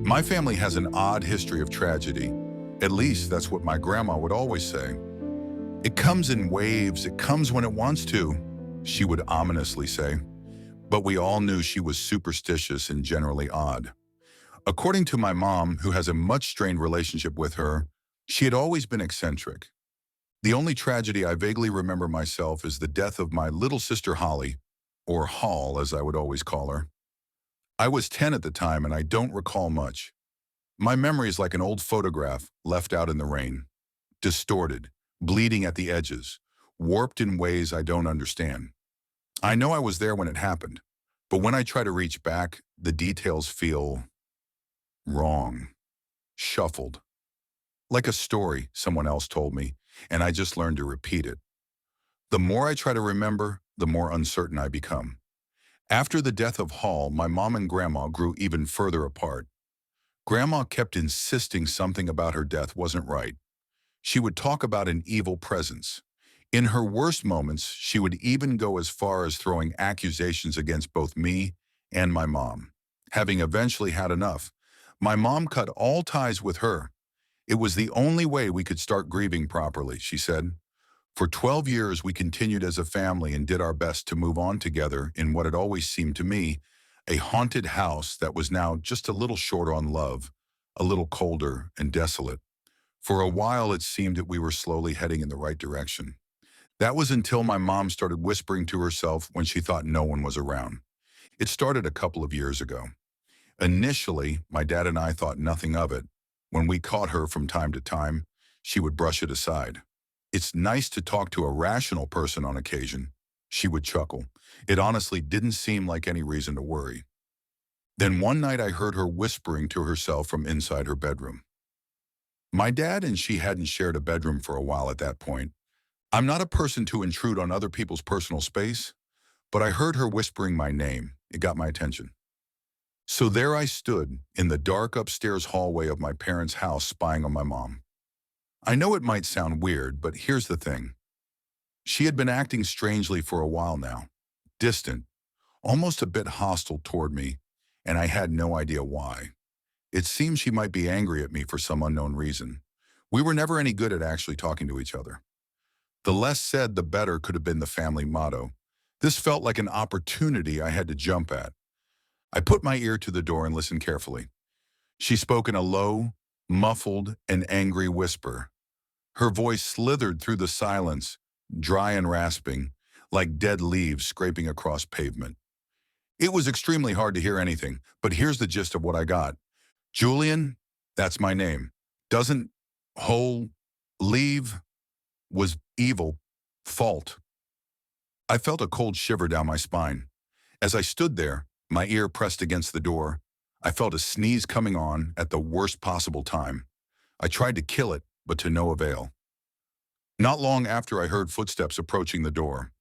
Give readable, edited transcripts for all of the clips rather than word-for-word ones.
My family has an odd history of tragedy. At least that's what my grandma would always say. It comes in waves, it comes when it wants to, she would ominously say. But we all knew she was superstitious and generally odd. According to my mom, who has a much strained relationship with her, she had always been eccentric. The only tragedy I vaguely remember myself is the death of my little sister Holly, or Hall as I would always call her. I was 10 at the time and I don't recall much. My memory is like an old photograph left out in the rain, distorted, bleeding at the edges, warped in ways I don't understand. I know I was there when it happened, but when I try to reach back, the details feel wrong, shuffled, like a story someone else told me, and I just learned to repeat it. The more I try to remember, the more uncertain I become. After the death of Hall, my mom and grandma grew even further apart. Grandma kept insisting something about her death wasn't right. She would talk about an evil presence. In her worst moments, she would even go as far as throwing accusations against both me and my mom. Having eventually had enough, my mom cut all ties with her. It was the only way we could start grieving properly, she said. For 12 years, we continued as a family and did our best to move on together in what had always seemed to me a haunted house that was now just a little short on love, a little colder and desolate. For a while, it seemed that we were slowly heading in the right direction. That was until my mom started whispering to herself when she thought no one was around. It started a couple of years ago. Initially, my dad and I thought nothing of it. When we caught her from time to time, she would brush it aside. It's nice to talk to a rational person on occasion, she would chuckle. It honestly didn't seem like any reason to worry. Then one night I heard her whispering to herself from inside her bedroom. My dad and she hadn't shared a bedroom for a while at that point. I'm not a person to intrude on other people's personal space, but I heard her whispering my name. It got my attention. So there I stood in the dark upstairs hallway of my parents' house spying on my mom. I know it might sound weird, but here's the thing. She had been acting strangely for a while now, distant, almost a bit hostile toward me, and I had no idea why. It seemed she might be angry at me for some unknown reason. We were never any good at actually talking to each other. The less said, the better could have been the family motto. This felt like an opportunity I had to jump at. I put my ear to the door and listened carefully. She spoke in a low, muffled, and angry whisper. Her voice slithered through the silence, dry and rasping, like dead leaves scraping across pavement. It was extremely hard to hear anything, but here's the gist of what I got. Julian, that's my name, doesn't whole leave was evil fault. I felt a cold shiver down my spine. As I stood there, my ear pressed against the door, I felt a sneeze coming on at the worst possible time. I tried to kill it, but to no avail. Not long after I heard footsteps approaching the door.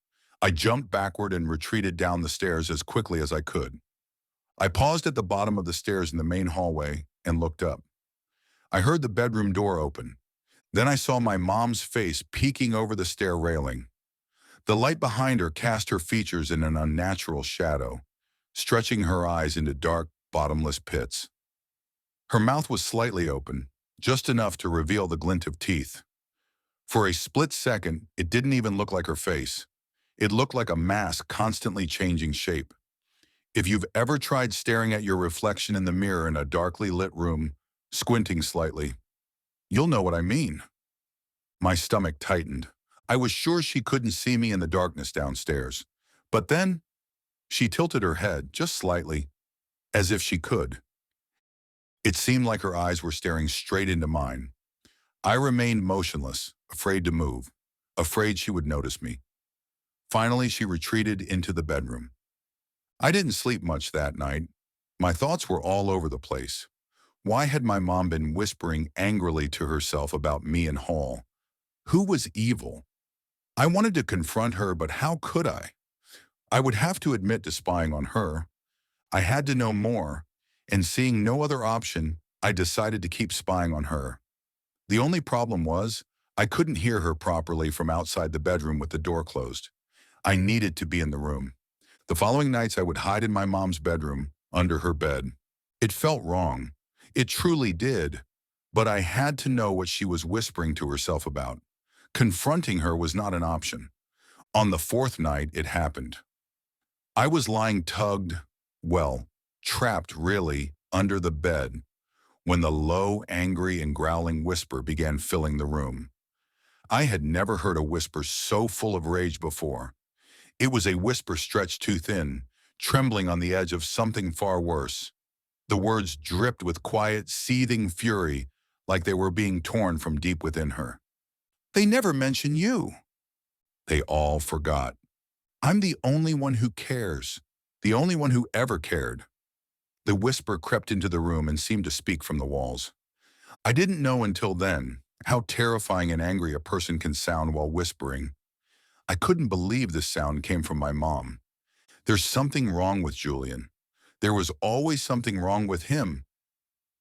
I jumped backward and retreated down the stairs as quickly as I could. I paused at the bottom of the stairs in the main hallway and looked up. I heard the bedroom door open. Then I saw my mom's face peeking over the stair railing. The light behind her cast her features in an unnatural shadow, stretching her eyes into dark, bottomless pits. Her mouth was slightly open, just enough to reveal the glint of teeth. For a split second, it didn't even look like her face. It looked like a mask constantly changing shape. If you've ever tried staring at your reflection in the mirror in a darkly lit room, squinting slightly, you'll know what I mean. My stomach tightened. I was sure she couldn't see me in the darkness downstairs. But then, she tilted her head just slightly, as if she could. It seemed like her eyes were staring straight into mine. I remained motionless, afraid to move, afraid she would notice me. Finally, she retreated into the bedroom. I didn't sleep much that night. My thoughts were all over the place. Why had my mom been whispering angrily to herself about me and Hall? Who was evil? I wanted to confront her, but how could I? I would have to admit to spying on her. I had to know more, and seeing no other option, I decided to keep spying on her. The only problem was, I couldn't hear her properly from outside the bedroom with the door closed. I needed to be in the room. The following nights I would hide in my mom's bedroom, under her bed. It felt wrong. It truly did, but I had to know what she was whispering to herself about. Confronting her was not an option. On the fourth night, it happened. I was lying trapped really, under the bed, when the low, angry, and growling whisper began filling the room. I had never heard a whisper so full of rage before. It was a whisper stretched too thin, trembling on the edge of something far worse. The words dripped with quiet, seething fury, like they were being torn from deep within her. They never mention you. They all forgot. I'm the only one who cares, the only one who ever cared. The whisper crept into the room and seemed to speak from the walls. I didn't know until then how terrifying and angry a person can sound while whispering. I couldn't believe this sound came from my mom. There's something wrong with Julian. There was always something wrong with him.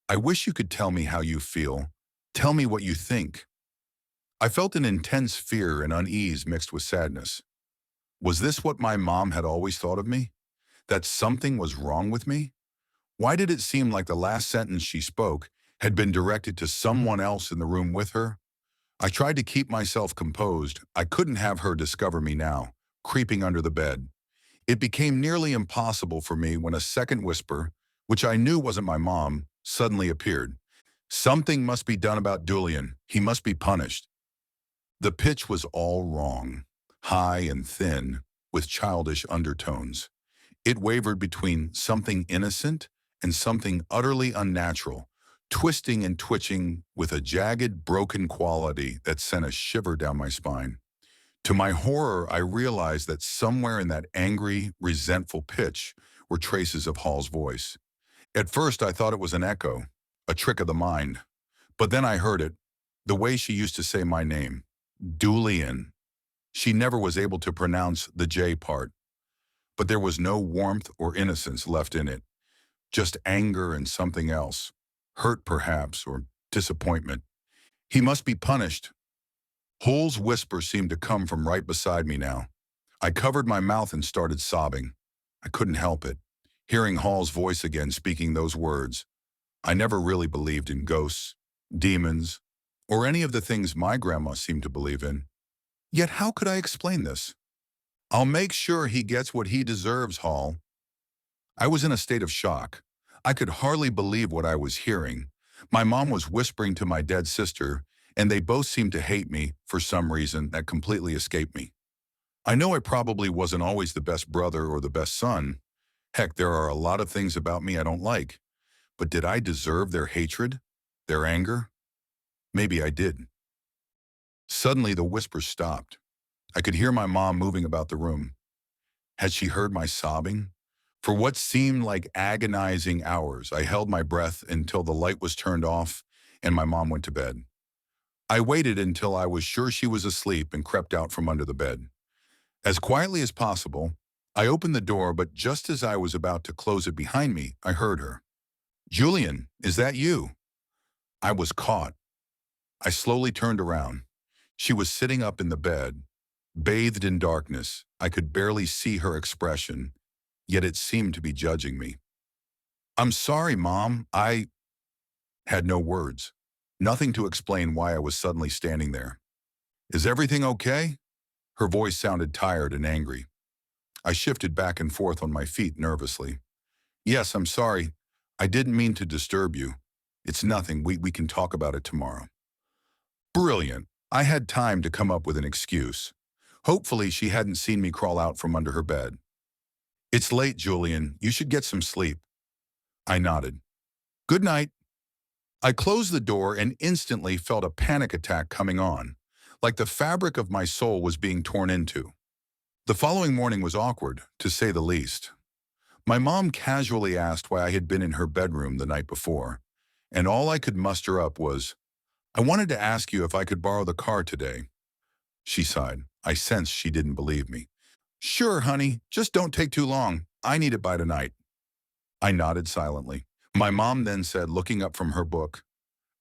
I wish you could tell me how you feel. Tell me what you think. I felt an intense fear and unease mixed with sadness. Was this what my mom had always thought of me? That something was wrong with me? Why did it seem like the last sentence she spoke had been directed to someone else in the room with her? I tried to keep myself composed. I couldn't have her discover me now, creeping under the bed. It became nearly impossible for me when a second whisper, which I knew wasn't my mom, suddenly appeared. Something must be done about Julian. He must be punished. The pitch was all wrong, high and thin, with childish undertones. It wavered between something innocent and something utterly unnatural, twisting and twitching with a jagged, broken quality that sent a shiver down my spine. To my horror, I realized that somewhere in that angry, resentful pitch were traces of Hall's voice. At first, I thought it was an echo, a trick of the mind. But then I heard it, the way she used to say my name, Julian. She never was able to pronounce the J part, but there was no warmth or innocence left in it, just anger and something else, hurt perhaps, or disappointment. He must be punished. Hull's whisper seemed to come from right beside me now. I covered my mouth and started sobbing. I couldn't help it. Hearing Hall's voice again speaking those words. I never really believed in ghosts, demons, or any of the things my grandma seemed to believe in. Yet how could I explain this? I'll make sure he gets what he deserves, Hall. I was in a state of shock. I could hardly believe what I was hearing. My mom was whispering to my dead sister, and they both seemed to hate me for some reason that completely escaped me. I know I probably wasn't always the best brother or the best son. Heck, there are a lot of things about me I don't like. But did I deserve their hatred? Their anger? Maybe I did. Suddenly, the whispers stopped. I could hear my mom moving about the room. Had she heard my sobbing? For what seemed like agonizing hours, I held my breath until the light was turned off and my mom went to bed. I waited until I was sure she was asleep and crept out from under the bed. As quietly as possible, I opened the door, but just as I was about to close it behind me, I heard her. "Julian, is that you?" I was caught. I slowly turned around. She was sitting up in the bed, bathed in darkness. I could barely see her expression, yet it seemed to be judging me. "I'm sorry, Mom. I—" had no words, nothing to explain why I was suddenly standing there. "Is everything okay?" Her voice sounded tired and angry. I shifted back and forth on my feet nervously. "Yes, I'm sorry. I didn't mean to disturb you. It's nothing. We can talk about it tomorrow." Brilliant. I had time to come up with an excuse. Hopefully, she hadn't seen me crawl out from under her bed. "It's late, Julian. You should get some sleep." I nodded. "Good night." I closed the door and instantly felt a panic attack coming on, like the fabric of my soul was being torn into. The following morning was awkward, to say the least. My mom casually asked why I had been in her bedroom the night before, and all I could muster up was, "I wanted to ask you if I could borrow the car today." She sighed. I sensed she didn't believe me. "Sure, honey, just don't take too long. I need it by tonight." I nodded silently. My mom then said, looking up from her book,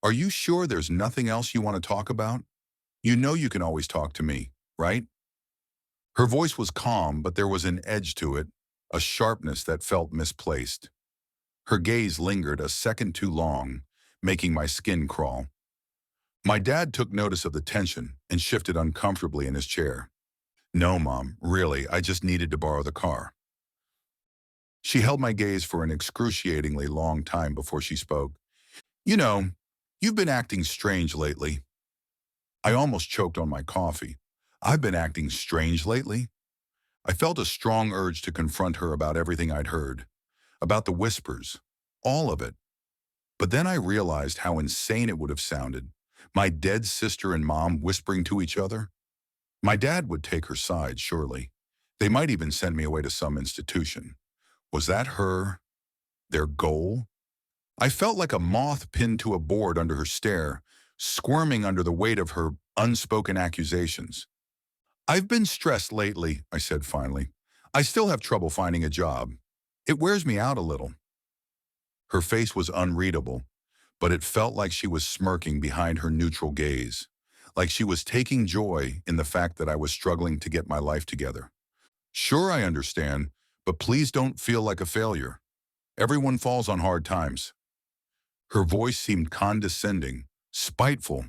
"Are you sure there's nothing else you want to talk about? You know you can always talk to me, right?" Her voice was calm, but there was an edge to it, a sharpness that felt misplaced. Her gaze lingered a second too long, making my skin crawl. My dad took notice of the tension and shifted uncomfortably in his chair. No, Mom, really, I just needed to borrow the car. She held my gaze for an excruciatingly long time before she spoke. You know, you've been acting strange lately. I almost choked on my coffee. I've been acting strange lately? I felt a strong urge to confront her about everything I'd heard, about the whispers, all of it. But then I realized how insane it would have sounded. My dead sister and mom whispering to each other. My dad would take her side, surely. They might even send me away to some institution. Was that their goal? I felt like a moth pinned to a board under her stare, squirming under the weight of her unspoken accusations. I've been stressed lately, I said finally. I still have trouble finding a job. It wears me out a little. Her face was unreadable, but it felt like she was smirking behind her neutral gaze, like she was taking joy in the fact that I was struggling to get my life together. Sure, I understand, but please don't feel like a failure. Everyone falls on hard times. Her voice seemed condescending, spiteful.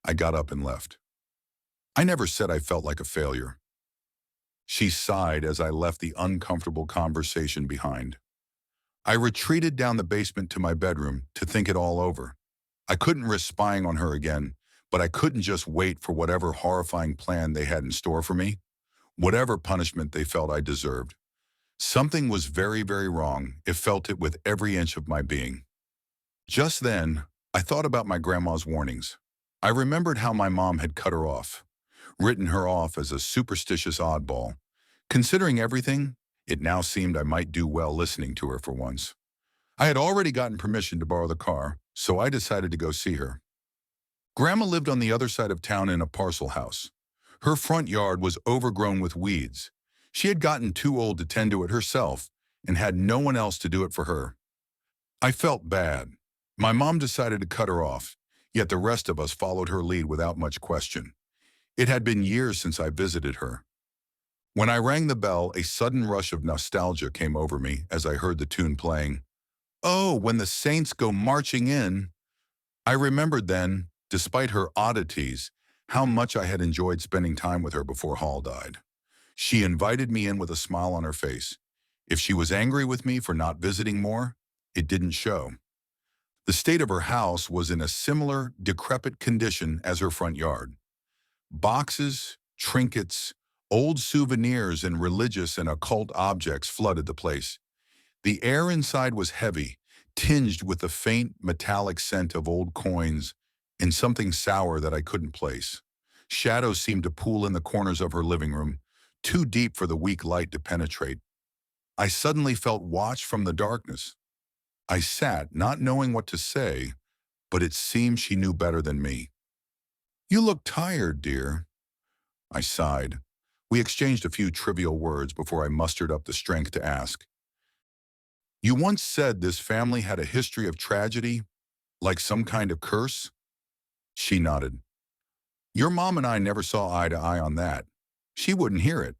I got up and left. I never said I felt like a failure. She sighed as I left the uncomfortable conversation behind. I retreated down the basement to my bedroom to think it all over. I couldn't risk spying on her again, but I couldn't just wait for whatever horrifying plan they had in store for me, whatever punishment they felt I deserved. Something was very, very wrong. It felt it with every inch of my being. Just then, I thought about my grandma's warnings. I remembered how my mom had cut her off, written her off as a superstitious oddball. Considering everything, it now seemed I might do well listening to her for once. I had already gotten permission to borrow the car, so I decided to go see her. Grandma lived on the other side of town in a parcel house. Her front yard was overgrown with weeds. She had gotten too old to tend to it herself and had no one else to do it for her. I felt bad. My mom decided to cut her off, yet the rest of us followed her lead without much question. It had been years since I visited her. When I rang the bell, a sudden rush of nostalgia came over me as I heard the tune playing. Oh, when the saints go marching in. I remembered then, despite her oddities, how much I had enjoyed spending time with her before Hall died. She invited me in with a smile on her face. If she was angry with me for not visiting more, it didn't show. The state of her house was in a similar, decrepit condition as her front yard. Boxes, trinkets, old souvenirs, and religious and occult objects flooded the place. The air inside was heavy, tinged with the faint metallic scent of old coins and something sour that I couldn't place. Shadows seemed to pool in the corners of her living room, too deep for the weak light to penetrate. I suddenly felt watched from the darkness. I sat, not knowing what to say, but it seemed she knew better than me. You look tired, dear. I sighed. We exchanged a few trivial words before I mustered up the strength to ask. You once said this family had a history of tragedy, like some kind of curse? She nodded. Your mom and I never saw eye to eye on that. She wouldn't hear it.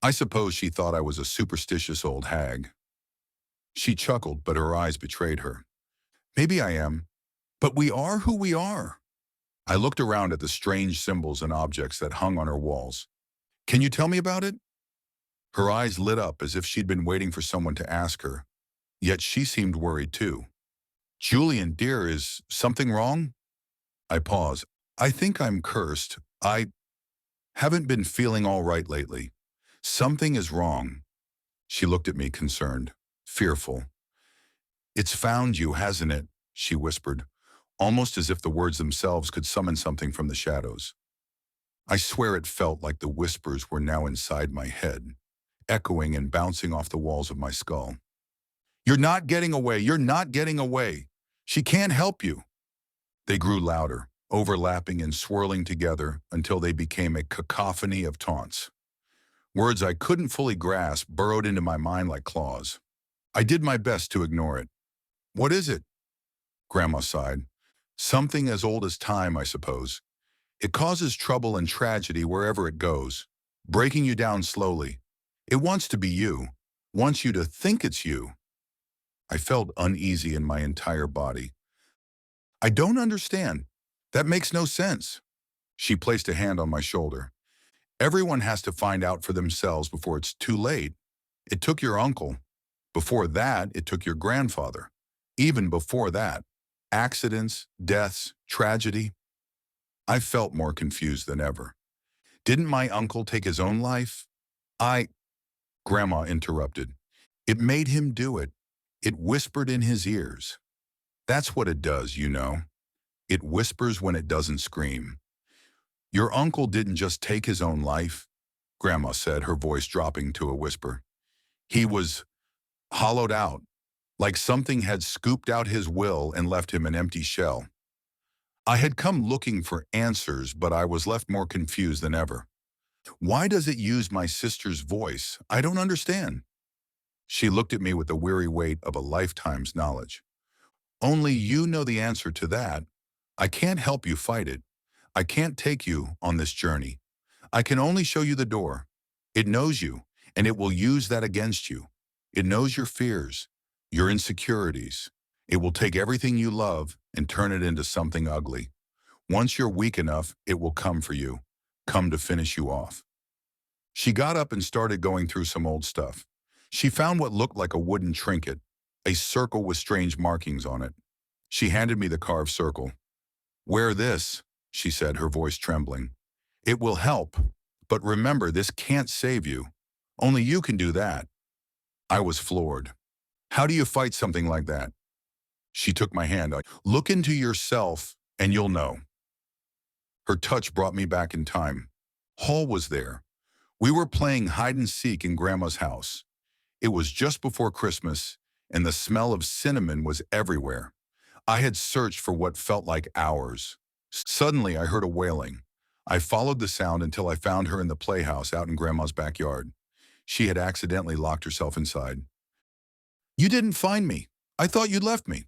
I suppose she thought I was a superstitious old hag. She chuckled, but her eyes betrayed her. Maybe I am, but we are who we are. I looked around at the strange symbols and objects that hung on her walls. Can you tell me about it? Her eyes lit up as if she'd been waiting for someone to ask her, yet she seemed worried too. Julian, dear, is something wrong? I paused. I think I'm cursed. I haven't been feeling all right lately. Something is wrong. She looked at me concerned, fearful. It's found you, hasn't it? She whispered, almost as if the words themselves could summon something from the shadows. I swear it felt like the whispers were now inside my head, echoing and bouncing off the walls of my skull. You're not getting away. You're not getting away. She can't help you. They grew louder, overlapping and swirling together until they became a cacophony of taunts. Words I couldn't fully grasp burrowed into my mind like claws. I did my best to ignore it. What is it? Grandma sighed. Something as old as time, I suppose. It causes trouble and tragedy wherever it goes, breaking you down slowly. It wants to be you, wants you to think it's you. I felt uneasy in my entire body. I don't understand. That makes no sense. She placed a hand on my shoulder. Everyone has to find out for themselves before it's too late. It took your uncle. Before that, it took your grandfather. Even before that, accidents, deaths, tragedy. I felt more confused than ever. Didn't my uncle take his own life? Grandma interrupted. It made him do it. It whispered in his ears. That's what it does, you know. It whispers when it doesn't scream. Your uncle didn't just take his own life, Grandma said, her voice dropping to a whisper. He was hollowed out, like something had scooped out his will and left him an empty shell. I had come looking for answers, but I was left more confused than ever. Why does it use my sister's voice? I don't understand. She looked at me with the weary weight of a lifetime's knowledge. Only you know the answer to that. I can't help you fight it. I can't take you on this journey. I can only show you the door. It knows you, and it will use that against you. It knows your fears, your insecurities. It will take everything you love and turn it into something ugly. Once you're weak enough, it will come for you, come to finish you off. She got up and started going through some old stuff. She found what looked like a wooden trinket, a circle with strange markings on it. She handed me the carved circle. Wear this, she said, her voice trembling. It will help, but remember, this can't save you. Only you can do that. I was floored. How do you fight something like that? She took my hand. Look into yourself and you'll know. Her touch brought me back in time. Hall was there. We were playing hide and seek in Grandma's house. It was just before Christmas, and the smell of cinnamon was everywhere. I had searched for what felt like hours. Suddenly, I heard a wailing. I followed the sound until I found her in the playhouse out in Grandma's backyard. She had accidentally locked herself inside. You didn't find me. I thought you'd left me.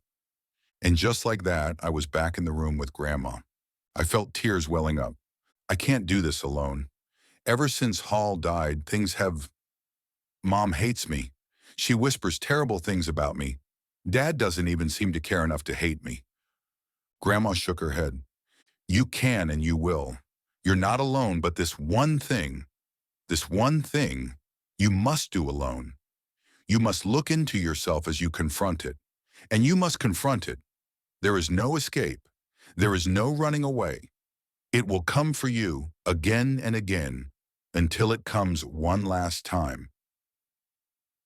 And just like that, I was back in the room with Grandma. I felt tears welling up. I can't do this alone. Ever since Hall died, things have... Mom hates me. She whispers terrible things about me. Dad doesn't even seem to care enough to hate me. Grandma shook her head. You can and you will. You're not alone, but this one thing, you must do alone. You must look into yourself as you confront it. And you must confront it. There is no escape. There is no running away. It will come for you again and again until it comes one last time.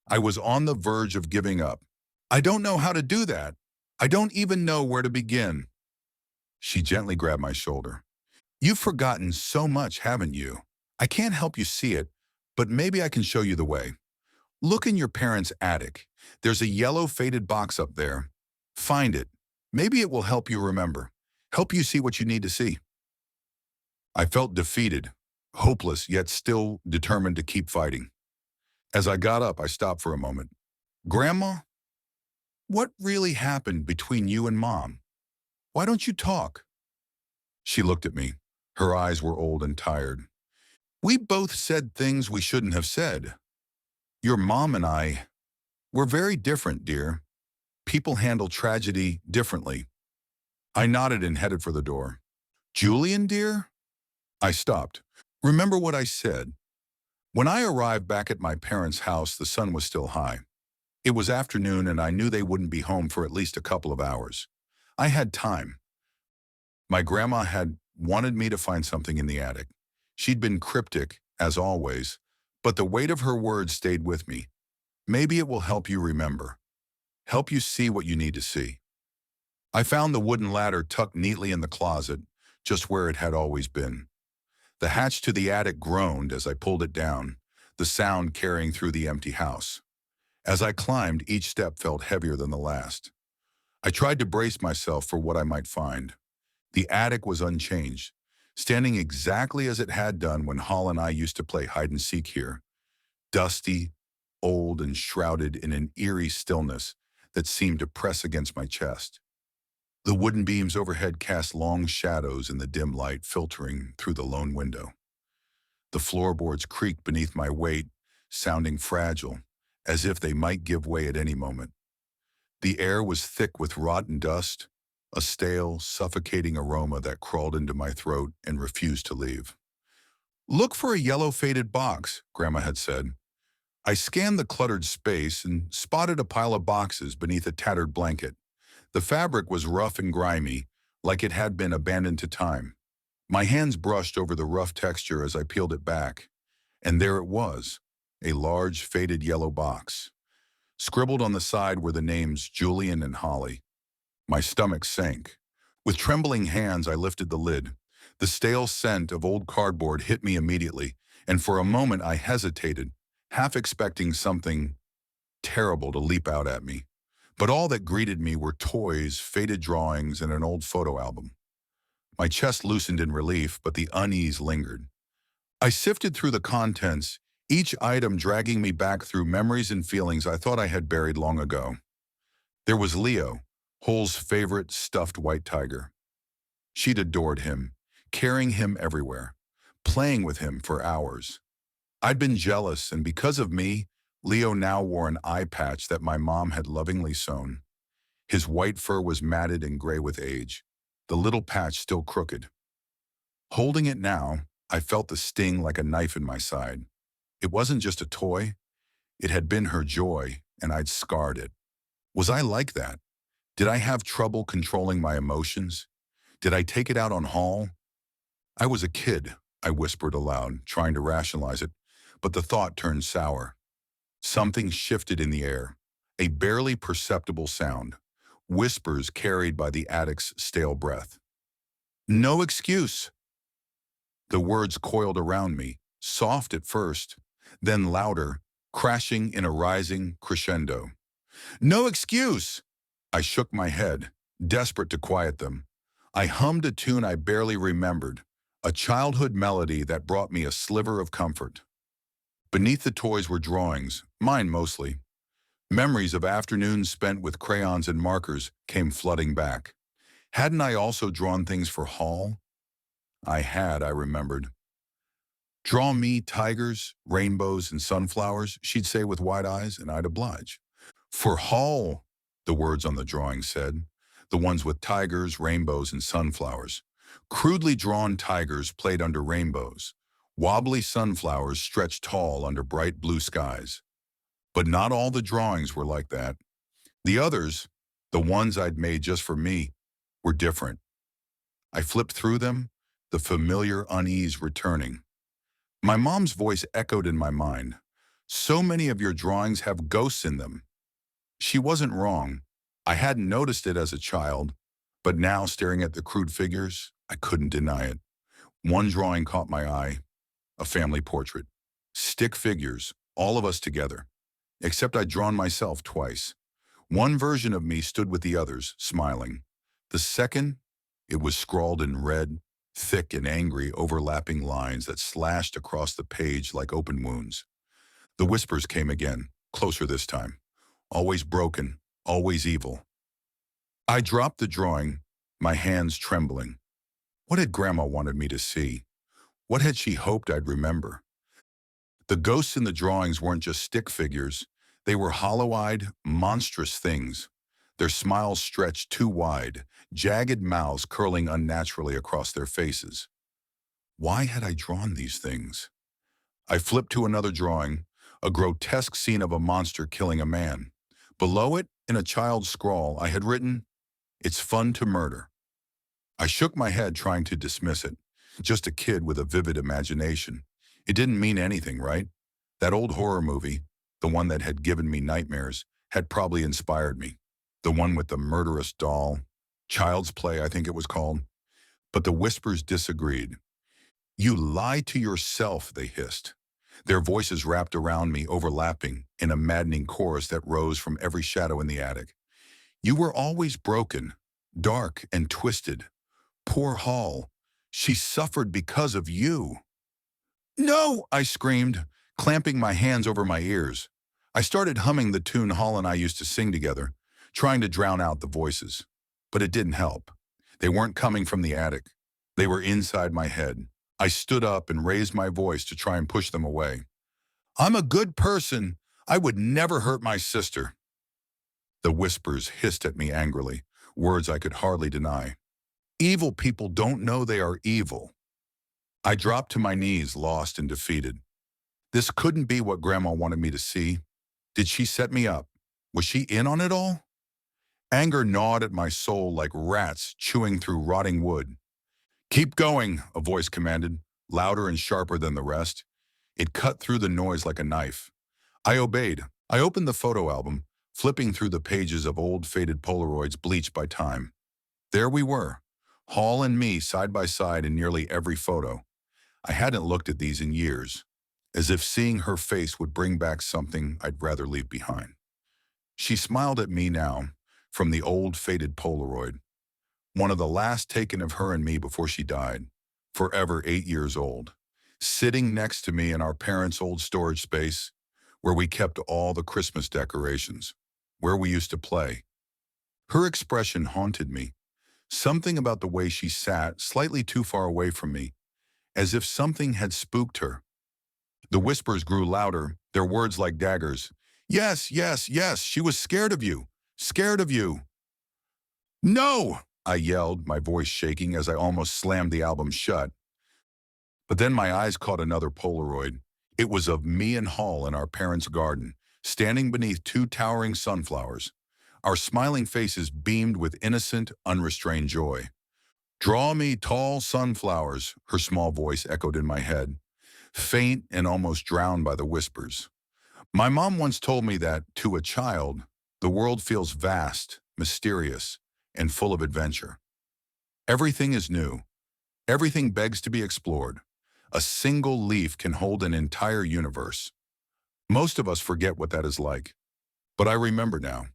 I was on the verge of giving up. I don't know how to do that. I don't even know where to begin. She gently grabbed my shoulder. You've forgotten so much, haven't you? I can't help you see it, but maybe I can show you the way. Look in your parents' attic. There's a yellow faded box up there. Find it. Maybe it will help you remember. Help you see what you need to see. I felt defeated, hopeless, yet still determined to keep fighting. As I got up, I stopped for a moment. Grandma, what really happened between you and Mom? Why don't you talk? She looked at me. Her eyes were old and tired. We both said things we shouldn't have said. Your mom and I, we're very different, dear. People handle tragedy differently. I nodded and headed for the door. Julian, dear? I stopped. Remember what I said. When I arrived back at my parents' house, the sun was still high. It was afternoon and I knew they wouldn't be home for at least a couple of hours. I had time. My grandma had wanted me to find something in the attic. She'd been cryptic, as always, but the weight of her words stayed with me. Maybe it will help you remember. Help you see what you need to see. I found the wooden ladder tucked neatly in the closet, just where it had always been. The hatch to the attic groaned as I pulled it down, the sound carrying through the empty house. As I climbed, each step felt heavier than the last. I tried to brace myself for what I might find. The attic was unchanged, standing exactly as it had done when Hall and I used to play hide and seek here. Dusty, old, and shrouded in an eerie stillness that seemed to press against my chest. The wooden beams overhead cast long shadows in the dim light filtering through the lone window. The floorboards creaked beneath my weight, sounding fragile, as if they might give way at any moment. The air was thick with rotten dust, a stale, suffocating aroma that crawled into my throat and refused to leave. "Look for a yellow faded box," Grandma had said. I scanned the cluttered space and spotted a pile of boxes beneath a tattered blanket. The fabric was rough and grimy, like it had been abandoned to time. My hands brushed over the rough texture as I peeled it back, and there it was, a large, faded yellow box. Scribbled on the side were the names Julian and Holly. My stomach sank. With trembling hands, I lifted the lid. The stale scent of old cardboard hit me immediately, and for a moment I hesitated, half expecting something terrible to leap out at me. But all that greeted me were toys, faded drawings, and an old photo album. My chest loosened in relief, but the unease lingered. I sifted through the contents, each item dragging me back through memories and feelings I thought I had buried long ago. There was Leo, Hull's favorite stuffed white tiger. She'd adored him, carrying him everywhere, playing with him for hours. I'd been jealous, and because of me, Leo now wore an eye patch that my mom had lovingly sewn. His white fur was matted and gray with age, the little patch still crooked. Holding it now, I felt the sting like a knife in my side. It wasn't just a toy, it had been her joy, and I'd scarred it. Was I like that? Did I have trouble controlling my emotions? Did I take it out on Hall? I was a kid, I whispered aloud, trying to rationalize it, but the thought turned sour. Something shifted in the air, a barely perceptible sound, whispers carried by the attic's stale breath. "No excuse." The words coiled around me, soft at first, then louder, crashing in a rising crescendo. "No excuse!" I shook my head, desperate to quiet them. I hummed a tune I barely remembered, a childhood melody that brought me a sliver of comfort. Beneath the toys were drawings, mine mostly. Memories of afternoons spent with crayons and markers came flooding back. Hadn't I also drawn things for Hall? I had, I remembered. "Draw me tigers, rainbows, and sunflowers," she'd say with wide eyes, and I'd oblige. "For Hall," the words on the drawing said, the ones with tigers, rainbows, and sunflowers. Crudely drawn tigers played under rainbows. Wobbly sunflowers stretched tall under bright blue skies. But not all the drawings were like that. The others, the ones I'd made just for me, were different. I flipped through them, the familiar unease returning. My mom's voice echoed in my mind. "So many of your drawings have ghosts in them." She wasn't wrong. I hadn't noticed it as a child, but now staring at the crude figures, I couldn't deny it. One drawing caught my eye, a family portrait. Stick figures, all of us together. Except I'd drawn myself twice. One version of me stood with the others, smiling. The second, it was scrawled in red, thick and angry, overlapping lines that slashed across the page like open wounds. The whispers came again, closer this time. Always broken, always evil. I dropped the drawing, my hands trembling. What had Grandma wanted me to see? What had she hoped I'd remember? The ghosts in the drawings weren't just stick figures. They were hollow-eyed, monstrous things. Their smiles stretched too wide, jagged mouths curling unnaturally across their faces. Why had I drawn these things? I flipped to another drawing, a grotesque scene of a monster killing a man. Below it, in a child's scrawl, I had written, "It's fun to murder." I shook my head, trying to dismiss it. Just a kid with a vivid imagination. It didn't mean anything, right? That old horror movie, the one that had given me nightmares, had probably inspired me. The one with the murderous doll. Child's Play, I think it was called. But the whispers disagreed. "You lie to yourself," they hissed. Their voices wrapped around me, overlapping, in a maddening chorus that rose from every shadow in the attic. "You were always broken, dark and twisted. Poor Hall. She suffered because of you." "No!" I screamed, clamping my hands over my ears. I started humming the tune Hall and I used to sing together, trying to drown out the voices. But it didn't help. They weren't coming from the attic. They were inside my head. I stood up and raised my voice to try and push them away. "I'm a good person. I would never hurt my sister." The whispers hissed at me angrily. words I could hardly deny. Evil people don't know they are evil. I dropped to my knees, lost and defeated. This couldn't be what Grandma wanted me to see. Did she set me up? Was she in on it all? Anger gnawed at my soul like rats chewing through rotting wood. Keep going, a voice commanded, louder and sharper than the rest. It cut through the noise like a knife. I obeyed. I opened the photo album, flipping through the pages of old faded Polaroids bleached by time. There we were, Hall and me side by side in nearly every photo. I hadn't looked at these in years, as if seeing her face would bring back something I'd rather leave behind. She smiled at me now, from the old faded Polaroid, one of the last taken of her and me before she died, forever 8 years old, sitting next to me in our parents' old storage space, where we kept all the Christmas decorations, where we used to play. Her expression haunted me, something about the way she sat slightly too far away from me, as if something had spooked her. The whispers grew louder, their words like daggers. Yes, yes, yes, she was scared of you, scared of you. No, I yelled, my voice shaking as I almost slammed the album shut. But then my eyes caught another Polaroid. It was of me and Hall in our parents' garden, standing beneath two towering sunflowers. Our smiling faces beamed with innocent, unrestrained joy. Draw me tall sunflowers, her small voice echoed in my head, faint and almost drowned by the whispers. My mom once told me that, to a child, the world feels vast, mysterious, and full of adventure. Everything is new. Everything begs to be explored. A single leaf can hold an entire universe. Most of us forget what that is like. But I remember now.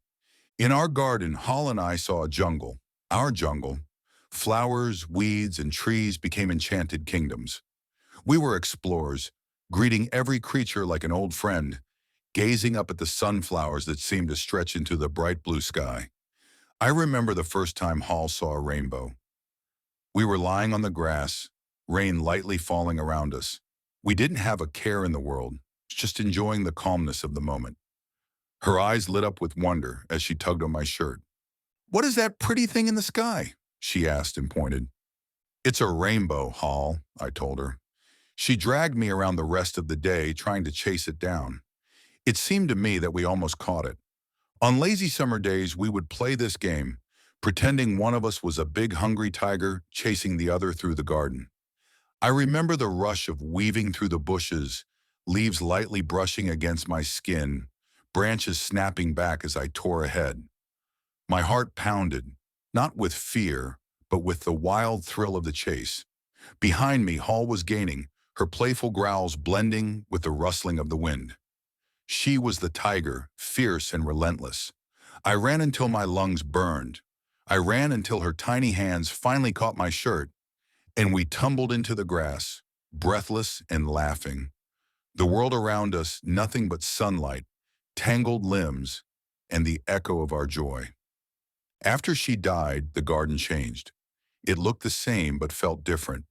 In our garden, Hall and I saw a jungle, our jungle. Flowers, weeds, and trees became enchanted kingdoms. We were explorers, greeting every creature like an old friend, gazing up at the sunflowers that seemed to stretch into the bright blue sky. I remember the first time Hall saw a rainbow. We were lying on the grass, rain lightly falling around us. We didn't have a care in the world, just enjoying the calmness of the moment. Her eyes lit up with wonder as she tugged on my shirt. "What is that pretty thing in the sky?" she asked and pointed. "It's a rainbow, Hall," I told her. She dragged me around the rest of the day trying to chase it down. It seemed to me that we almost caught it. On lazy summer days, we would play this game, pretending one of us was a big hungry tiger chasing the other through the garden. I remember the rush of weaving through the bushes, leaves lightly brushing against my skin, branches snapping back as I tore ahead. My heart pounded, not with fear, but with the wild thrill of the chase. Behind me, Hall was gaining, her playful growls blending with the rustling of the wind. She was the tiger, fierce and relentless. I ran until my lungs burned. I ran until her tiny hands finally caught my shirt, and we tumbled into the grass, breathless and laughing. The world around us, nothing but sunlight, tangled limbs, and the echo of our joy. After she died, the garden changed. It looked the same but felt different,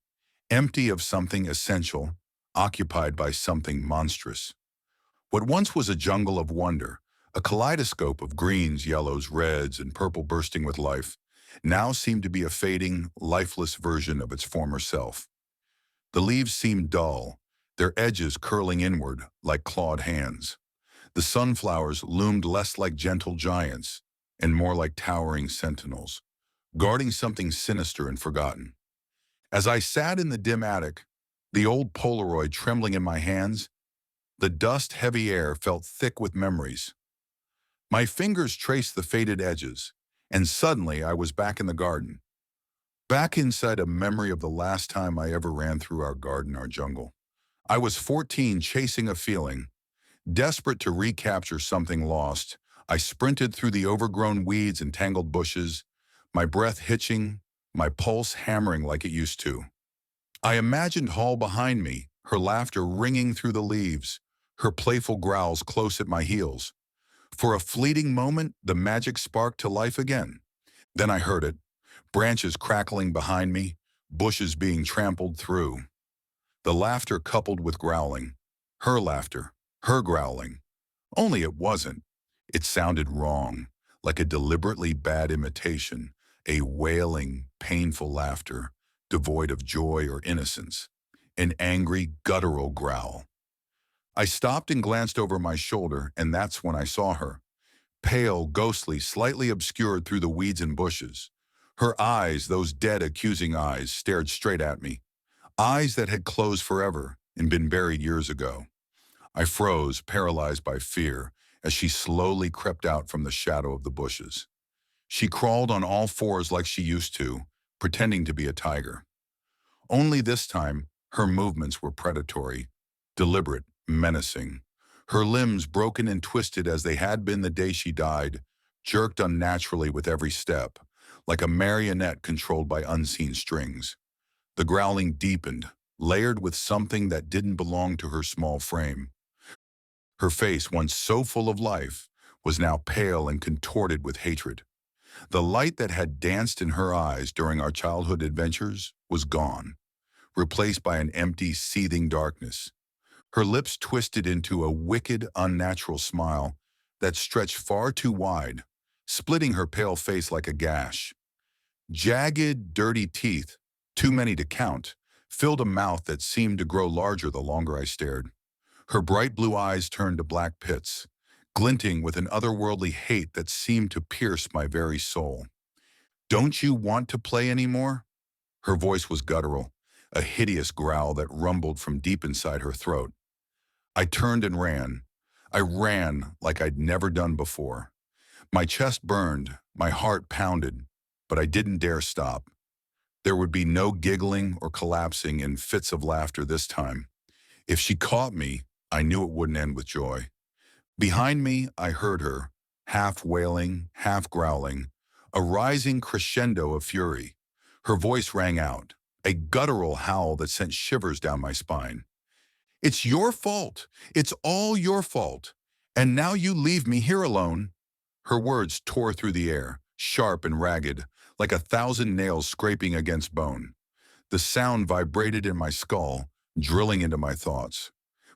empty of something essential, occupied by something monstrous. What once was a jungle of wonder, a kaleidoscope of greens, yellows, reds, and purple bursting with life, now seemed to be a fading, lifeless version of its former self. The leaves seemed dull, their edges curling inward like clawed hands. The sunflowers loomed less like gentle giants and more like towering sentinels, guarding something sinister and forgotten. As I sat in the dim attic, the old Polaroid trembling in my hands, the dust-heavy air felt thick with memories. My fingers traced the faded edges, and suddenly I was back in the garden, back inside a memory of the last time I ever ran through our garden, our jungle. I was 14, chasing a feeling. Desperate to recapture something lost, I sprinted through the overgrown weeds and tangled bushes, my breath hitching, my pulse hammering like it used to. I imagined Hall behind me, her laughter ringing through the leaves, her playful growls close at my heels. For a fleeting moment, the magic sparked to life again. Then I heard it, branches crackling behind me, bushes being trampled through. The laughter coupled with growling. Her laughter, her growling. Only it wasn't. It sounded wrong, like a deliberately bad imitation, a wailing, painful laughter, devoid of joy or innocence, an angry, guttural growl. I stopped and glanced over my shoulder, and that's when I saw her. Pale, ghostly, slightly obscured through the weeds and bushes. Her eyes, those dead, accusing eyes, stared straight at me. Eyes that had closed forever and been buried years ago. I froze, paralyzed by fear, as she slowly crept out from the shadow of the bushes. She crawled on all fours like she used to, pretending to be a tiger. Only this time, her movements were predatory, deliberate, menacing. Her limbs, broken and twisted as they had been the day she died, jerked unnaturally with every step, like a marionette controlled by unseen strings. The growling deepened, layered with something that didn't belong to her small frame. Her face, once so full of life, was now pale and contorted with hatred. The light that had danced in her eyes during our childhood adventures was gone, replaced by an empty, seething darkness. Her lips twisted into a wicked, unnatural smile that stretched far too wide, splitting her pale face like a gash. Jagged, dirty teeth, too many to count, filled a mouth that seemed to grow larger the longer I stared. Her bright blue eyes turned to black pits, glinting with an otherworldly hate that seemed to pierce my very soul. "Don't you want to play anymore?" Her voice was guttural, a hideous growl that rumbled from deep inside her throat. I turned and ran. I ran like I'd never done before. My chest burned, my heart pounded, but I didn't dare stop. There would be no giggling or collapsing in fits of laughter this time. If she caught me, I knew it wouldn't end with joy. Behind me, I heard her, half wailing, half growling, a rising crescendo of fury. Her voice rang out, a guttural howl that sent shivers down my spine. "It's your fault. It's all your fault. And now you leave me here alone." Her words tore through the air, sharp and ragged, like 1,000 nails scraping against bone. The sound vibrated in my skull, drilling into my thoughts.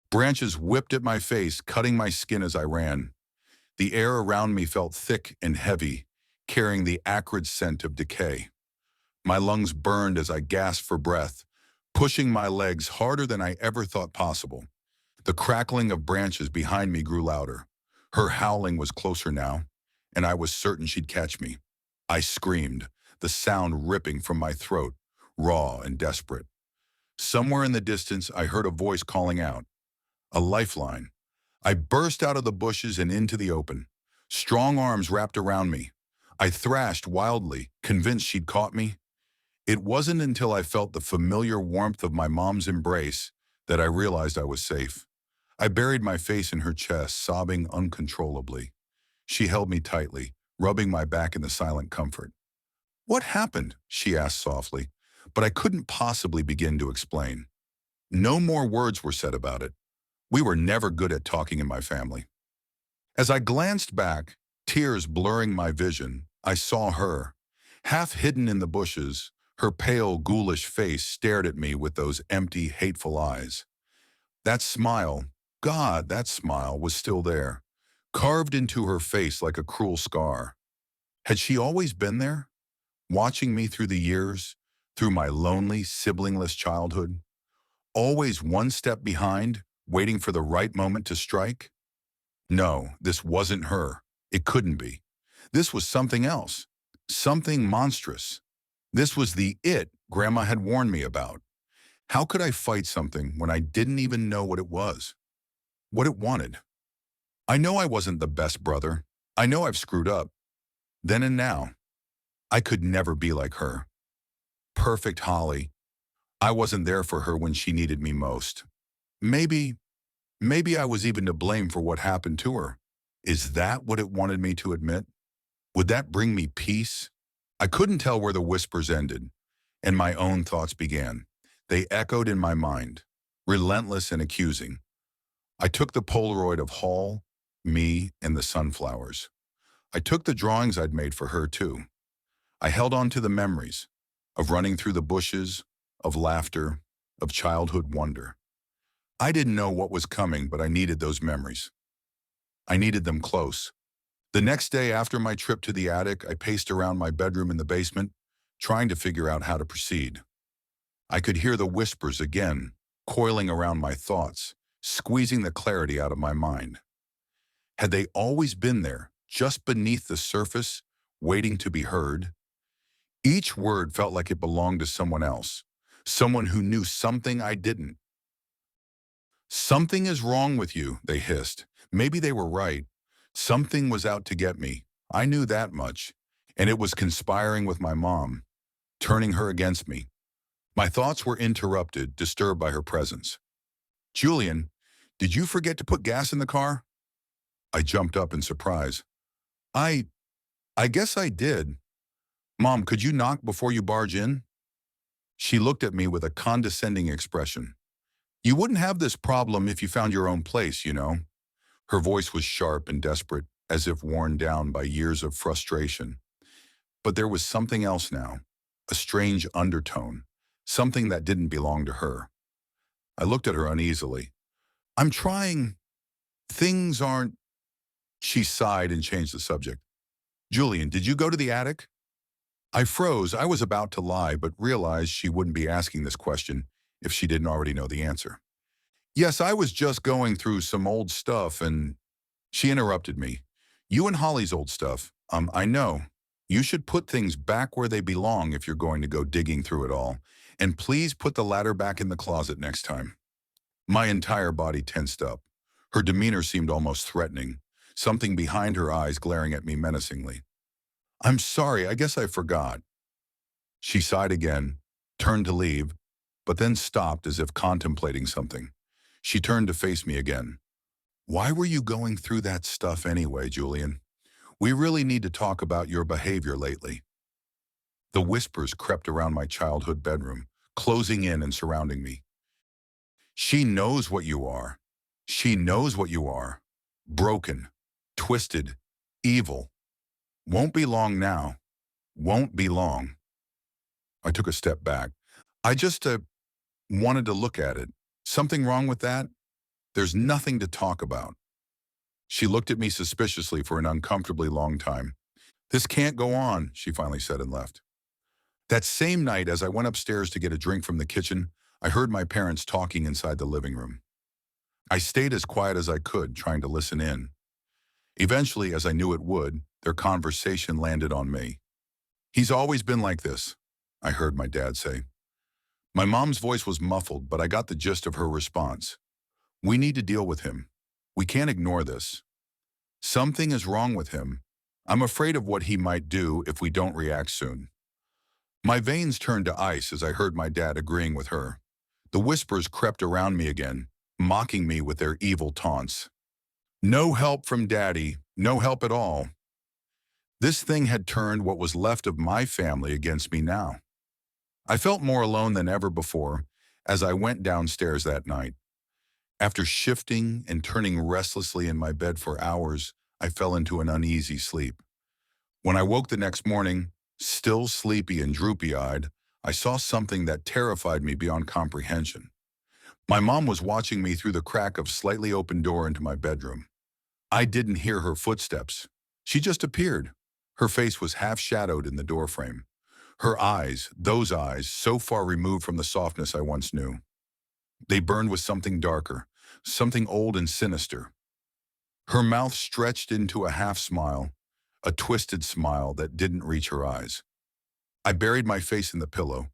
Branches whipped at my face, cutting my skin as I ran. The air around me felt thick and heavy, carrying the acrid scent of decay. My lungs burned as I gasped for breath, pushing my legs harder than I ever thought possible. The crackling of branches behind me grew louder. Her howling was closer now, and I was certain she'd catch me. I screamed, the sound ripping from my throat, raw and desperate. Somewhere in the distance, I heard a voice calling out. A lifeline. I burst out of the bushes and into the open. Strong arms wrapped around me. I thrashed wildly, convinced she'd caught me. It wasn't until I felt the familiar warmth of my mom's embrace that I realized I was safe. I buried my face in her chest, sobbing uncontrollably. She held me tightly, rubbing my back in the silent comfort. "What happened?" she asked softly, but I couldn't possibly begin to explain. No more words were said about it. We were never good at talking in my family. As I glanced back, tears blurring my vision, I saw her. Half hidden in the bushes, her pale, ghoulish face stared at me with those empty, hateful eyes. That smile, God, that smile was still there, carved into her face like a cruel scar. Had she always been there, watching me through the years, through my lonely, siblingless childhood? Always one step behind, waiting for the right moment to strike? No, this wasn't her. It couldn't be. This was something else, something monstrous. This was the it Grandma had warned me about. How could I fight something when I didn't even know what it was, what it wanted? I know I wasn't the best brother. I know I've screwed up. Then and now. I could never be like her. Perfect Holly. I wasn't there for her when she needed me most. Maybe I was even to blame for what happened to her. Is that what it wanted me to admit? Would that bring me peace? I couldn't tell where the whispers ended, and my own thoughts began. They echoed in my mind, relentless and accusing. I took the Polaroid of Hall, me, and the sunflowers. I took the drawings I'd made for her, too. I held on to the memories of running through the bushes, of laughter, of childhood wonder. I didn't know what was coming, but I needed those memories. I needed them close, The next day after my trip to the attic, I paced around my bedroom in the basement, trying to figure out how to proceed. I could hear the whispers again, coiling around my thoughts, squeezing the clarity out of my mind. Had they always been there, just beneath the surface, waiting to be heard? Each word felt like it belonged to someone else, someone who knew something I didn't. "Something is wrong with you," they hissed. Maybe they were right. Something was out to get me. I knew that much. And it was conspiring with my mom, turning her against me. My thoughts were interrupted, disturbed by her presence. "Julian, did you forget to put gas in the car?" I jumped up in surprise. I, I guess I did. "Mom, could you knock before you barge in?" She looked at me with a condescending expression. "You wouldn't have this problem if you found your own place, you know." Her voice was sharp and desperate, as if worn down by years of frustration. But there was something else now, a strange undertone, something that didn't belong to her. I looked at her uneasily. "I'm trying. Things aren't—" She sighed and changed the subject. "Julian, did you go to the attic?" I froze. I was about to lie, but realized she wouldn't be asking this question if she didn't already know the answer. "Yes, I was just going through some old stuff and—" She interrupted me. "You and Holly's old stuff. I know. You should put things back where they belong if you're going to go digging through it all. And please put the ladder back in the closet next time." My entire body tensed up. Her demeanor seemed almost threatening, something behind her eyes glaring at me menacingly. "I'm sorry, I guess I forgot." She sighed again, turned to leave, but then stopped as if contemplating something. She turned to face me again. "Why were you going through that stuff anyway, Julian? We really need to talk about your behavior lately." The whispers crept around my childhood bedroom, closing in and surrounding me. "She knows what you are. She knows what you are. Broken, twisted, evil. Won't be long now. Won't be long." I took a step back. I just wanted to look at it. "Something wrong with that? There's nothing to talk about." She looked at me suspiciously for an uncomfortably long time. "This can't go on," she finally said and left. That same night, as I went upstairs to get a drink from the kitchen, I heard my parents talking inside the living room. I stayed as quiet as I could, trying to listen in. Eventually, as I knew it would, their conversation landed on me. "He's always been like this," I heard my dad say. My mom's voice was muffled, but I got the gist of her response. "We need to deal with him. We can't ignore this. Something is wrong with him. I'm afraid of what he might do if we don't react soon." My veins turned to ice as I heard my dad agreeing with her. The whispers crept around me again, mocking me with their evil taunts. No help from Daddy, no help at all. This thing had turned what was left of my family against me now. I felt more alone than ever before as I went downstairs that night. After shifting and turning restlessly in my bed for hours, I fell into an uneasy sleep. When I woke the next morning, still sleepy and droopy-eyed, I saw something that terrified me beyond comprehension. My mom was watching me through the crack of slightly open door into my bedroom. I didn't hear her footsteps. She just appeared. Her face was half-shadowed in the doorframe. Her eyes, those eyes, so far removed from the softness I once knew. They burned with something darker, something old and sinister. Her mouth stretched into a half-smile, a twisted smile that didn't reach her eyes. I buried my face in the pillow.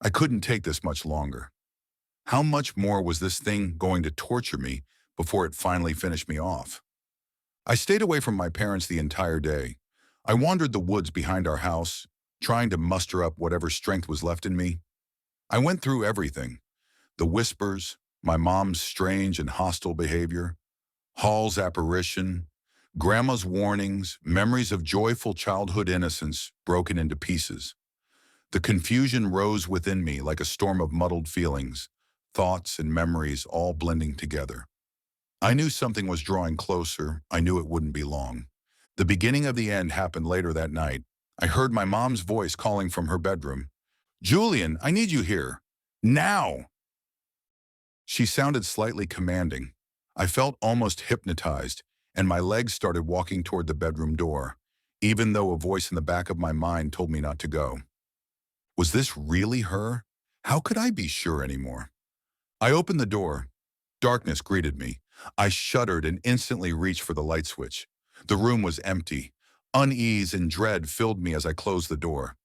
I couldn't take this much longer. How much more was this thing going to torture me before it finally finished me off? I stayed away from my parents the entire day. I wandered the woods behind our house, trying to muster up whatever strength was left in me. I went through everything. The whispers, my mom's strange and hostile behavior, Hall's apparition, Grandma's warnings, memories of joyful childhood innocence broken into pieces. The confusion rose within me like a storm of muddled feelings, thoughts and memories all blending together. I knew something was drawing closer. I knew it wouldn't be long. The beginning of the end happened later that night. I heard my mom's voice calling from her bedroom. "Julian, I need you here. Now!" She sounded slightly commanding. I felt almost hypnotized, and my legs started walking toward the bedroom door, even though a voice in the back of my mind told me not to go. Was this really her? How could I be sure anymore? I opened the door. Darkness greeted me. I shuddered and instantly reached for the light switch. The room was empty. Unease and dread filled me as I closed the door.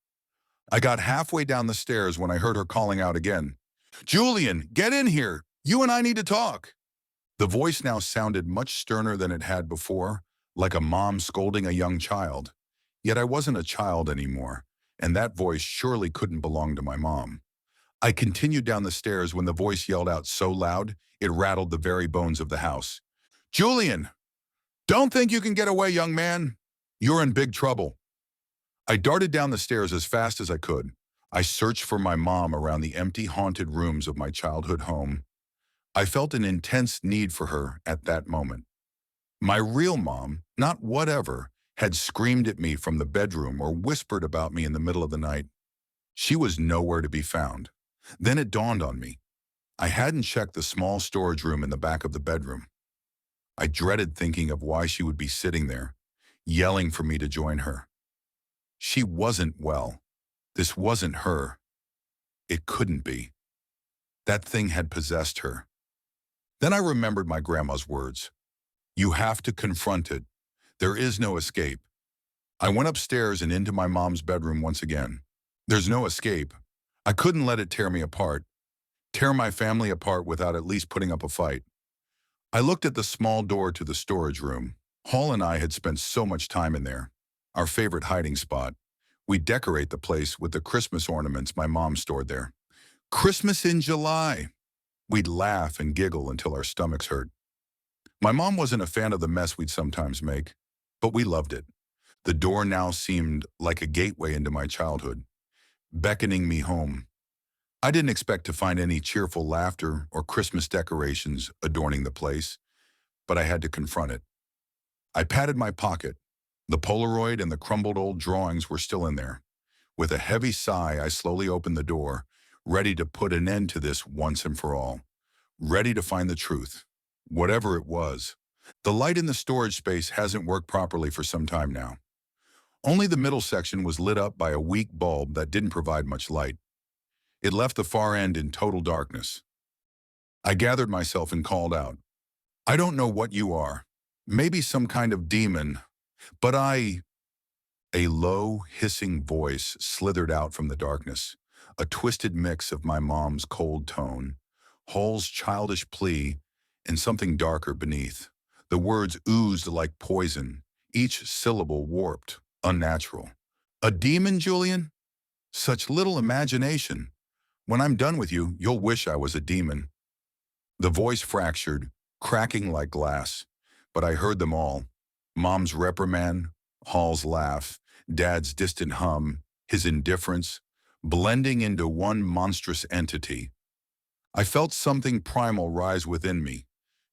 I got halfway down the stairs when I heard her calling out again. "Julian, get in here! You and I need to talk!" The voice now sounded much sterner than it had before, like a mom scolding a young child. Yet I wasn't a child anymore, and that voice surely couldn't belong to my mom. I continued down the stairs when the voice yelled out so loud, it rattled the very bones of the house. "Julian, don't think you can get away, young man. You're in big trouble." I darted down the stairs as fast as I could. I searched for my mom around the empty, haunted rooms of my childhood home. I felt an intense need for her at that moment. My real mom, not whatever, had screamed at me from the bedroom or whispered about me in the middle of the night. She was nowhere to be found. Then it dawned on me. I hadn't checked the small storage room in the back of the bedroom. I dreaded thinking of why she would be sitting there, yelling for me to join her. She wasn't well. This wasn't her. It couldn't be. That thing had possessed her. Then I remembered my grandma's words. "You have to confront it. There is no escape." I went upstairs and into my mom's bedroom once again. There's no escape. I couldn't let it tear me apart, tear my family apart without at least putting up a fight. I looked at the small door to the storage room. Hall and I had spent so much time in there, our favorite hiding spot. We'd decorate the place with the Christmas ornaments my mom stored there. Christmas in July. We'd laugh and giggle until our stomachs hurt. My mom wasn't a fan of the mess we'd sometimes make, but we loved it. The door now seemed like a gateway into my childhood, beckoning me home. I didn't expect to find any cheerful laughter or Christmas decorations adorning the place, but I had to confront it. I patted my pocket. The Polaroid and the crumbled old drawings were still in there. With a heavy sigh, I slowly opened the door, ready to put an end to this once and for all. Ready to find the truth, whatever it was. The light in the storage space hasn't worked properly for some time now. Only the middle section was lit up by a weak bulb that didn't provide much light. It left the far end in total darkness. I gathered myself and called out, "I don't know what you are. Maybe some kind of demon, but I—" A low, hissing voice slithered out from the darkness, a twisted mix of my mom's cold tone, Hall's childish plea, and something darker beneath. The words oozed like poison, each syllable warped, unnatural. "A demon, Julian? Such little imagination. When I'm done with you, you'll wish I was a demon." The voice fractured, cracking like glass, but I heard them all. Mom's reprimand, Hall's laugh, Dad's distant hum, his indifference, blending into one monstrous entity. I felt something primal rise within me.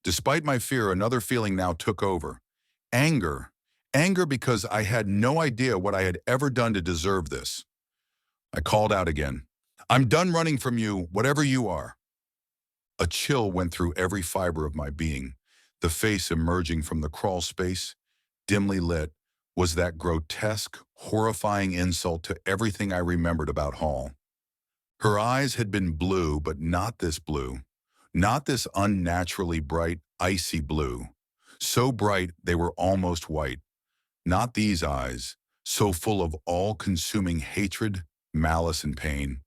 Despite my fear, another feeling now took over. Anger. Anger because I had no idea what I had ever done to deserve this. I called out again. "I'm done running from you, whatever you are." A chill went through every fiber of my being. The face emerging from the crawl space, dimly lit, was that grotesque, horrifying insult to everything I remembered about Hall. Her eyes had been blue, but not this blue. Not this unnaturally bright, icy blue. So bright they were almost white. Not these eyes, so full of all-consuming hatred, malice, and pain.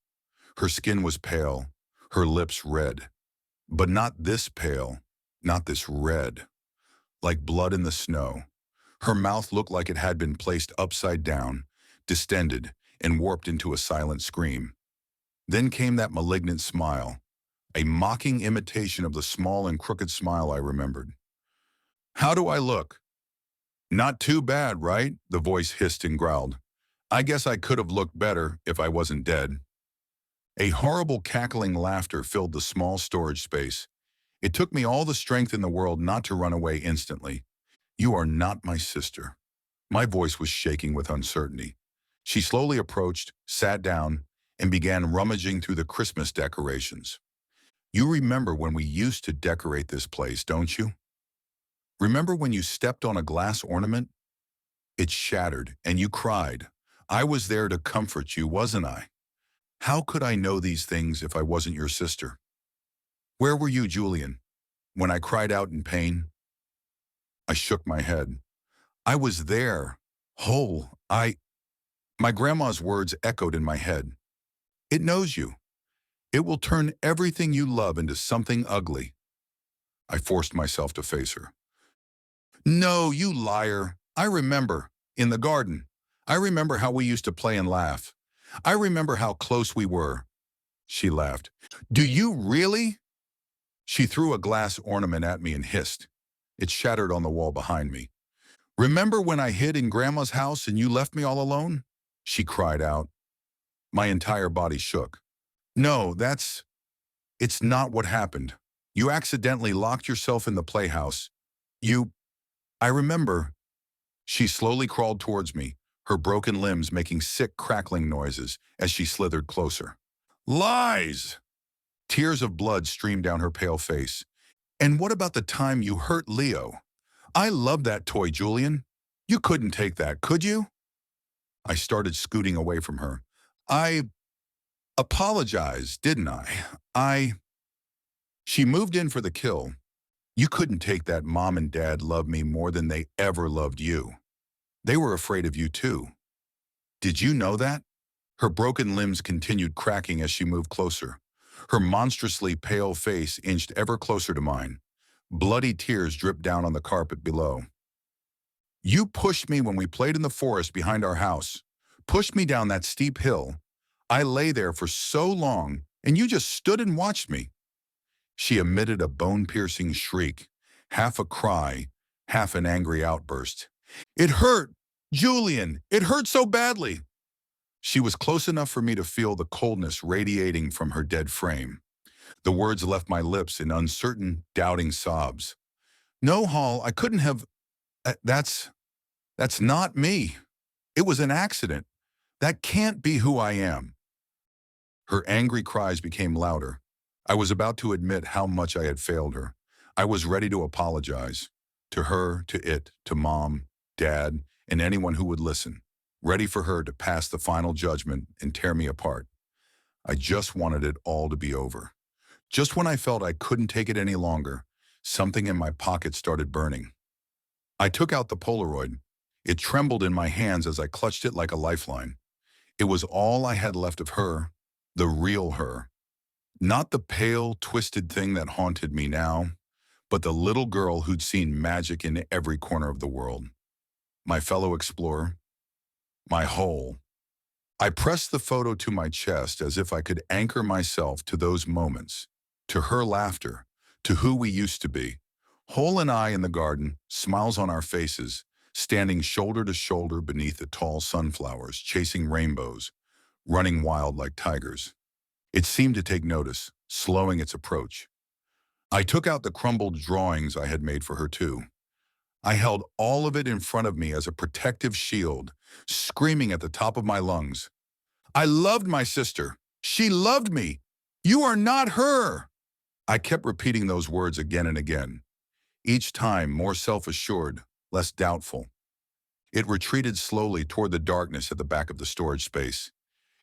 Her skin was pale, her lips red. But not this pale, not this red. Like blood in the snow. Her mouth looked like it had been placed upside down, distended, and warped into a silent scream. Then came that malignant smile, a mocking imitation of the small and crooked smile I remembered. "How do I look?" "Not too bad, right?" the voice hissed and growled. "I guess I could have looked better if I wasn't dead." A horrible cackling laughter filled the small storage space. It took me all the strength in the world not to run away instantly. "You are not my sister." My voice was shaking with uncertainty. She slowly approached, sat down, and began rummaging through the Christmas decorations. "You remember when we used to decorate this place, don't you?" Remember when you stepped on a glass ornament? It shattered, and you cried. I was there to comfort you, wasn't I? How could I know these things if I wasn't your sister? Where were you, Julian, when I cried out in pain? I shook my head. I was there, whole. My grandma's words echoed in my head. It knows you. It will turn everything you love into something ugly. I forced myself to face her. No, you liar. I remember. In the garden. I remember how we used to play and laugh. I remember how close we were. She laughed. Do you really? She threw a glass ornament at me and hissed. It shattered on the wall behind me. Remember when I hid in Grandma's house and you left me all alone? She cried out. My entire body shook. No, it's not what happened. You accidentally locked yourself in the playhouse. I remember. She slowly crawled towards me, her broken limbs making sick crackling noises as she slithered closer. Lies! Tears of blood streamed down her pale face. And what about the time you hurt Leo? I love that toy, Julian. You couldn't take that, could you? I started scooting away from her. I apologized, didn't I? She moved in for the kill. You couldn't take that. Mom and Dad loved me more than they ever loved you. They were afraid of you too. Did you know that? Her broken limbs continued cracking as she moved closer. Her monstrously pale face inched ever closer to mine. Bloody tears dripped down on the carpet below. You pushed me when we played in the forest behind our house. Pushed me down that steep hill. I lay there for so long, and you just stood and watched me. She emitted a bone-piercing shriek, half a cry, half an angry outburst. It hurt! Julian, it hurt so badly! She was close enough for me to feel the coldness radiating from her dead frame. The words left my lips in uncertain, doubting sobs. No, Hall, I couldn't have... That's not me. It was an accident. That can't be who I am. Her angry cries became louder. I was about to admit how much I had failed her. I was ready to apologize. To her, to it, to Mom, Dad, and anyone who would listen. Ready for her to pass the final judgment and tear me apart. I just wanted it all to be over. Just when I felt I couldn't take it any longer, something in my pocket started burning. I took out the Polaroid. It trembled in my hands as I clutched it like a lifeline. It was all I had left of her, the real her. Not the pale, twisted thing that haunted me now, but the little girl who'd seen magic in every corner of the world. My fellow explorer, my whole. I pressed the photo to my chest as if I could anchor myself to those moments, to her laughter, to who we used to be. Hole and I in the garden, smiles on our faces, standing shoulder to shoulder beneath the tall sunflowers, chasing rainbows, running wild like tigers. It seemed to take notice, slowing its approach. I took out the crumbled drawings I had made for her too. I held all of it in front of me as a protective shield, screaming at the top of my lungs. I loved my sister. She loved me. You are not her. I kept repeating those words again and again, each time more self-assured, less doubtful. It retreated slowly toward the darkness at the back of the storage space.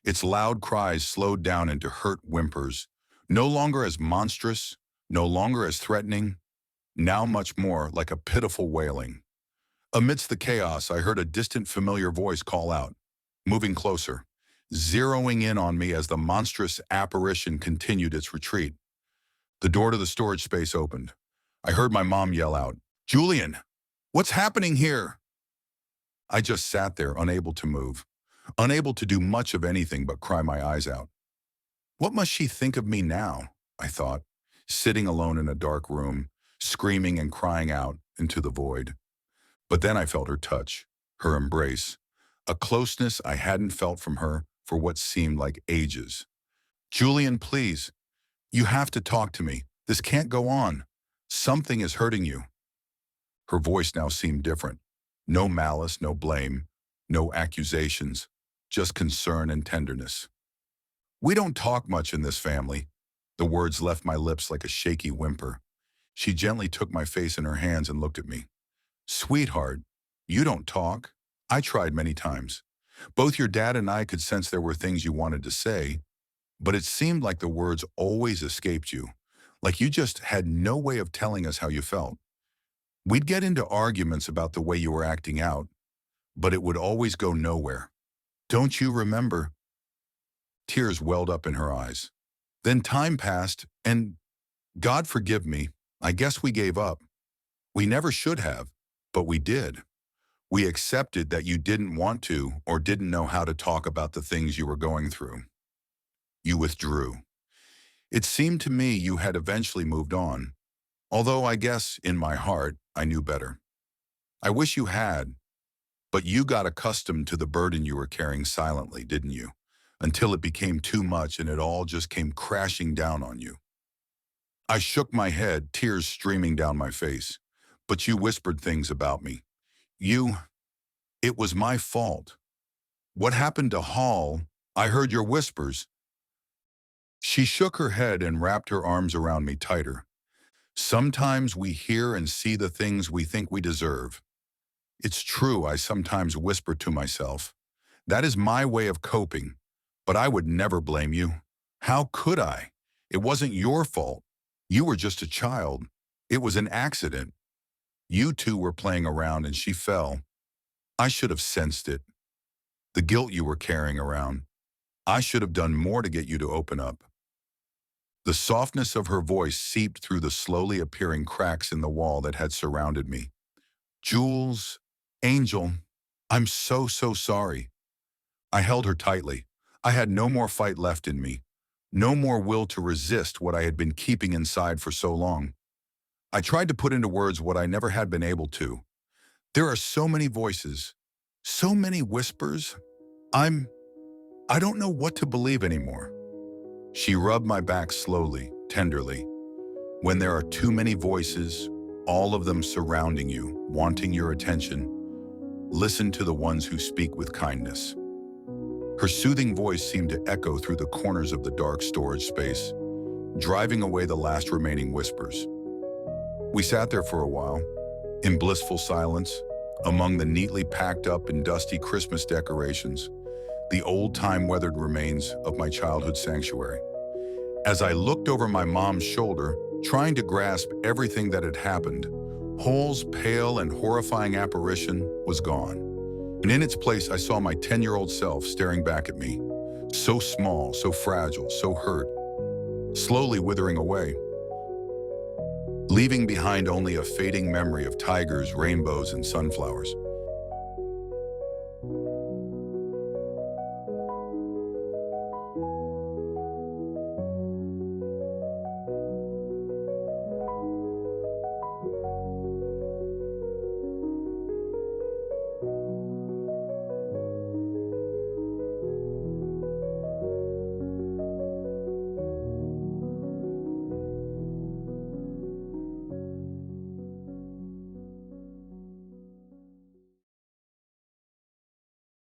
Its loud cries slowed down into hurt whimpers, no longer as monstrous, no longer as threatening, now much more like a pitiful wailing. Amidst the chaos, I heard a distant familiar voice call out, moving closer, zeroing in on me as the monstrous apparition continued its retreat. The door to the storage space opened. I heard my mom yell out, Julian, what's happening here? I just sat there, unable to move, unable to do much of anything but cry my eyes out. What must she think of me now? I thought, sitting alone in a dark room, screaming and crying out into the void. But then I felt her touch, her embrace, a closeness I hadn't felt from her for what seemed like ages. Julian, please, you have to talk to me. This can't go on. Something is hurting you. Her voice now seemed different. No malice, no blame, no accusations, just concern and tenderness. We don't talk much in this family. The words left my lips like a shaky whimper. She gently took my face in her hands and looked at me. Sweetheart, you don't talk. I tried many times. Both your dad and I could sense there were things you wanted to say, but it seemed like the words always escaped you, like you just had no way of telling us how you felt. We'd get into arguments about the way you were acting out, but it would always go nowhere. Don't you remember? Tears welled up in her eyes. Then time passed, and God forgive me, I guess we gave up. We never should have, but we did. We accepted that you didn't want to or didn't know how to talk about the things you were going through. You withdrew. It seemed to me you had eventually moved on, although I guess, in my heart, I knew better. I wish you had, but you got accustomed to the burden you were carrying silently, didn't you? Until it became too much and it all just came crashing down on you. I shook my head, tears streaming down my face. But you whispered things about me. It was my fault. What happened to Hall? I heard your whispers. She shook her head and wrapped her arms around me tighter. Sometimes we hear and see the things we think we deserve. It's true, I sometimes whisper to myself. That is my way of coping, but I would never blame you. How could I? It wasn't your fault. You were just a child. It was an accident. You two were playing around and she fell. I should have sensed it. The guilt you were carrying around. I should have done more to get you to open up. The softness of her voice seeped through the slowly appearing cracks in the wall that had surrounded me. Jules, Angel, I'm so sorry. I held her tightly. I had no more fight left in me. No more will to resist what I had been keeping inside for so long. I tried to put into words what I never had been able to. There are so many voices, so many whispers. I don't know what to believe anymore. She rubbed my back slowly, tenderly. When there are too many voices, all of them surrounding you, wanting your attention, listen to the ones who speak with kindness. Her soothing voice seemed to echo through the corners of the dark storage space, driving away the last remaining whispers. We sat there for a while, in blissful silence, among the neatly packed up and dusty Christmas decorations, the old-time weathered remains of my childhood sanctuary. As I looked over my mom's shoulder, trying to grasp everything that had happened, Hole's pale and horrifying apparition was gone. And in its place, I saw my 10-year-old self staring back at me, so small, so fragile, so hurt, slowly withering away, leaving behind only a fading memory of tigers, rainbows, and sunflowers.